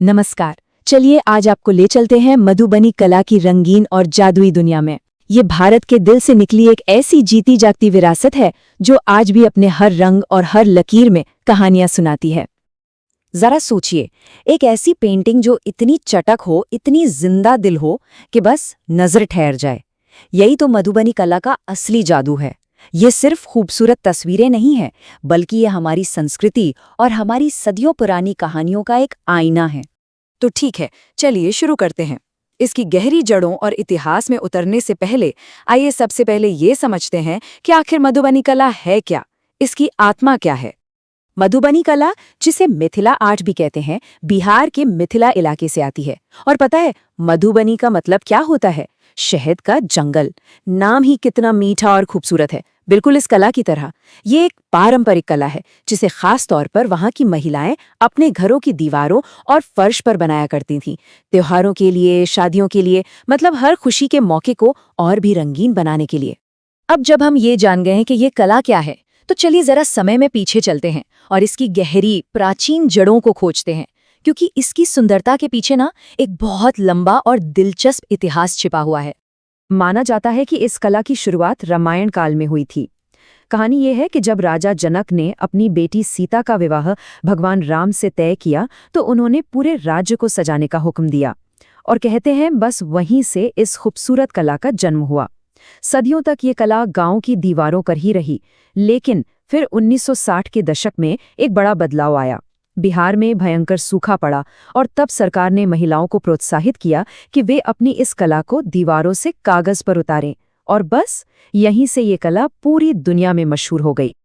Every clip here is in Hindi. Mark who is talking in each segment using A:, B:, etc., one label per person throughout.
A: नमस्कार। चलिए आज आपको ले चलते हैं मधुबनी कला की रंगीन और जादुई दुनिया में। ये भारत के दिल से निकली एक ऐसी जीती जागती विरासत है जो आज भी अपने हर रंग और हर लकीर में कहानियां सुनाती है।
B: जरा सोचिए, एक ऐसी पेंटिंग जो इतनी चटक हो, इतनी जिंदा दिल हो कि बस नजर ठहर जाए। यही तो मधुबनी कला का असली जादू है। ये सिर्फ खूबसूरत तस्वीरें नहीं है, बल्कि ये हमारी संस्कृति और हमारी सदियों पुरानी कहानियों का एक आईना है। तो ठीक है, चलिए शुरू करते हैं। इसकी गहरी जड़ों और इतिहास में उतरने से पहले आइए सबसे पहले ये समझते हैं कि आखिर मधुबनी कला है क्या, इसकी आत्मा क्या है। मधुबनी कला, जिसे मिथिला आर्ट भी कहते हैं, बिहार के मिथिला इलाके से आती है। और पता है मधुबनी का मतलब क्या होता है? शहद का जंगल। नाम ही कितना मीठा और खूबसूरत है, बिल्कुल इस कला की तरह। ये एक पारंपरिक कला है जिसे खास तौर पर वहाँ की महिलाएं अपने घरों की दीवारों और फर्श पर बनाया करती थीं। त्योहारों के लिए, शादियों के लिए, मतलब हर खुशी के मौके को और भी रंगीन बनाने के लिए। अब जब हम ये जान गए हैं कि ये कला क्या है, तो चलिए जरा समय में पीछे चलते हैं और इसकी गहरी प्राचीन जड़ों को खोजते हैं, क्योंकि इसकी सुंदरता के पीछे ना एक बहुत लंबा और दिलचस्प इतिहास छिपा हुआ है। माना जाता है कि इस कला की शुरुआत रामायण काल में हुई थी। कहानी ये है कि जब राजा जनक ने अपनी बेटी सीता का विवाह भगवान राम से तय किया, तो उन्होंने पूरे राज्य को सजाने का हुक्म दिया। और कहते हैं बस वहीं से इस खूबसूरत कला का जन्म हुआ। सदियों तक ये कला गांव की दीवारों पर ही रही, लेकिन फिर 1960 के दशक में एक बड़ा बदलाव आया। बिहार में भयंकर सूखा पड़ा और तब सरकार ने महिलाओं को प्रोत्साहित किया कि वे अपनी इस कला को दीवारों से कागज पर उतारें, और बस यहीं से ये कला पूरी दुनिया में मशहूर हो गई।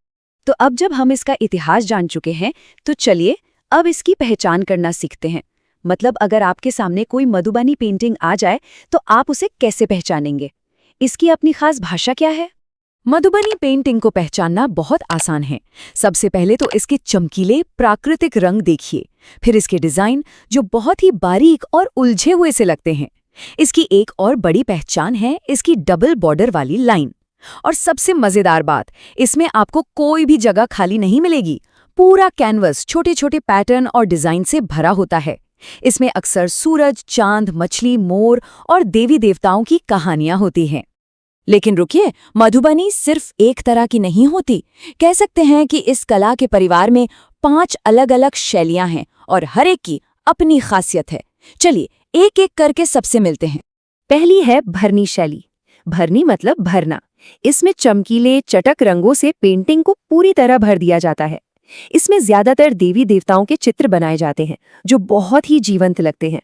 B: तो अब जब हम इसका इतिहास जान चुके हैं, तो चलिए अब इसकी पहचान करना सीखते हैं। मतलब अगर आपके सामने कोई मधुबनी पेंटिंग आ जाए, तो आप उसे कैसे पहचानेंगे? इसकी अपनी खास भाषा क्या है? मधुबनी पेंटिंग को पहचानना बहुत आसान है। सबसे पहले तो इसके चमकीले प्राकृतिक रंग देखिए, फिर इसके डिजाइन जो बहुत ही बारीक और उलझे हुए से लगते हैं। इसकी एक और बड़ी पहचान है इसकी डबल बॉर्डर वाली लाइन। और सबसे मजेदार बात, इसमें आपको कोई भी जगह खाली नहीं मिलेगी। पूरा कैनवस छोटे छोटे पैटर्न और डिजाइन से भरा होता है। इसमें अक्सर सूरज, चांद, मछली, मोर और देवी देवताओं की कहानियां होती हैं। लेकिन रुकिए, मधुबनी सिर्फ एक तरह की नहीं होती। कह सकते हैं कि इस कला के परिवार में 5 अलग-अलग शैलियां हैं और हर एक की अपनी खासियत है। चलिए एक एक करके सबसे मिलते हैं। पहली है भरनी शैली। भरनी मतलब भरना। इसमें चमकीले चटक रंगों से पेंटिंग को पूरी तरह भर दिया जाता है। इसमें ज्यादातर देवी देवताओं के चित्र बनाए जाते हैं जो बहुत ही जीवंत लगते हैं।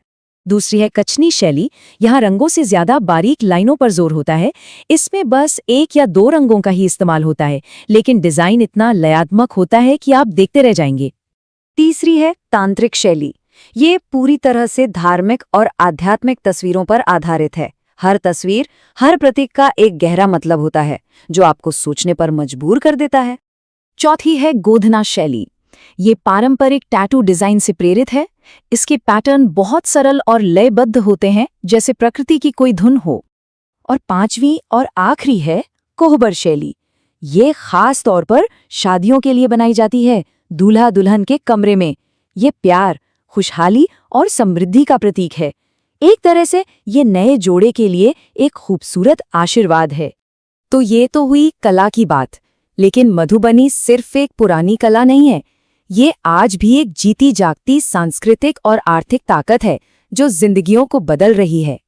B: दूसरी है कचनी शैली। यहाँ रंगों से ज्यादा बारीक लाइनों पर जोर होता है। इसमें बस 1 या 2 रंगों का ही इस्तेमाल होता है, लेकिन डिजाइन इतना लयात्मक होता है कि आप देखते रह जाएंगे। तीसरी है तांत्रिक शैली। ये पूरी तरह से धार्मिक और आध्यात्मिक तस्वीरों पर आधारित है। हर तस्वीर, हर प्रतीक का एक गहरा मतलब होता है जो आपको सोचने पर मजबूर कर देता है। चौथी है गोधना शैली। ये पारंपरिक टैटू डिजाइन से प्रेरित है। इसके पैटर्न बहुत सरल और लयबद्ध होते हैं, जैसे प्रकृति की कोई धुन हो। और पांचवी और आखिरी है कोहबर शैली। ये खास तौर पर शादियों के लिए बनाई जाती है, दूल्हा दुल्हन के कमरे में। ये प्यार, खुशहाली और समृद्धि का प्रतीक है। एक तरह से ये नए जोड़े के लिए एक खूबसूरत आशीर्वाद है। तो ये तो हुई कला की बात, लेकिन मधुबनी सिर्फ एक पुरानी कला नहीं है। ये आज भी एक जीती जागती सांस्कृतिक और आर्थिक ताकत है जो जिंदगियों को बदल रही है।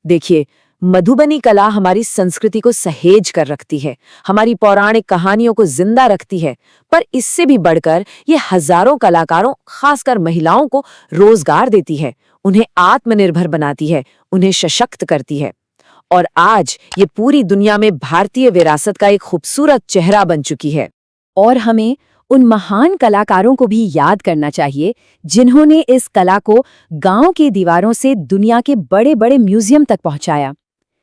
B: देखिए, मधुबनी कला हमारी संस्कृति को सहेज कर रखती है, हमारी पौराणिक कहानियों को जिंदा रखती है, पर इससे भी बढ़कर ये हजारों कलाकारों, खासकर महिलाओं को रोजगार देती है, उन्हें आत्मनिर्भर बनाती है, उन्हें सशक्त करती है। और आज ये पूरी दुनिया में भारतीय विरासत का एक खूबसूरत चेहरा बन चुकी है। और हमें उन महान कलाकारों को भी याद करना चाहिए जिन्होंने इस कला को गांव की दीवारों से दुनिया के बड़े बड़े म्यूजियम तक पहुंचाया।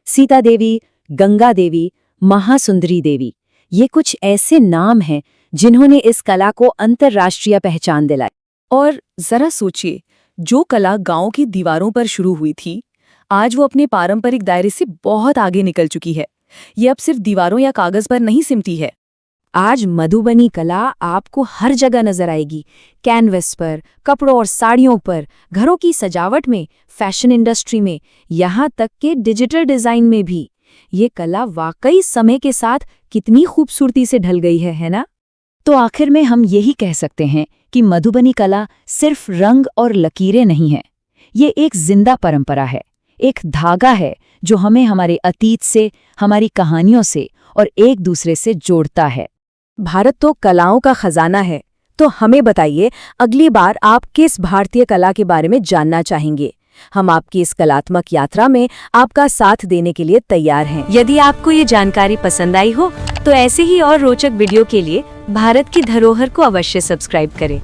B: सीता देवी, गंगा देवी, महासुंदरी देवी, ये कुछ ऐसे नाम हैं जिन्होंने इस कला को अंतर्राष्ट्रीय पहचान दिलाई। और जरा सोचिए, जो कला गांव की दीवारों पर शुरू हुई थी, आज वो अपने पारंपरिक दायरे से बहुत आगे निकल चुकी है। ये अब सिर्फ दीवारों या कागज पर नहीं सिमटी है।
A: आज मधुबनी कला आपको हर जगह नजर आएगी, कैनवस पर, कपड़ों और साड़ियों पर, घरों की सजावट में, फैशन इंडस्ट्री में, यहाँ तक के डिजिटल डिजाइन में भी। ये कला वाकई समय के साथ कितनी खूबसूरती से ढल गई है ना?
B: तो आखिर में हम यही कह सकते हैं कि मधुबनी कला सिर्फ रंग और लकीरें नहीं है, ये एक जिंदा परंपरा है, एक धागा है जो हमें हमारे अतीत से, हमारी कहानियों से और एक दूसरे से जोड़ता है।
A: भारत तो कलाओं का खजाना है, तो हमें बताइए अगली बार आप किस भारतीय कला के बारे में जानना चाहेंगे? हम आपकी इस कलात्मक यात्रा में आपका साथ देने के लिए तैयार हैं। यदि आपको ये जानकारी पसंद आई हो तो ऐसे ही और रोचक वीडियो के लिए भारत की धरोहर को अवश्य सब्सक्राइब करें।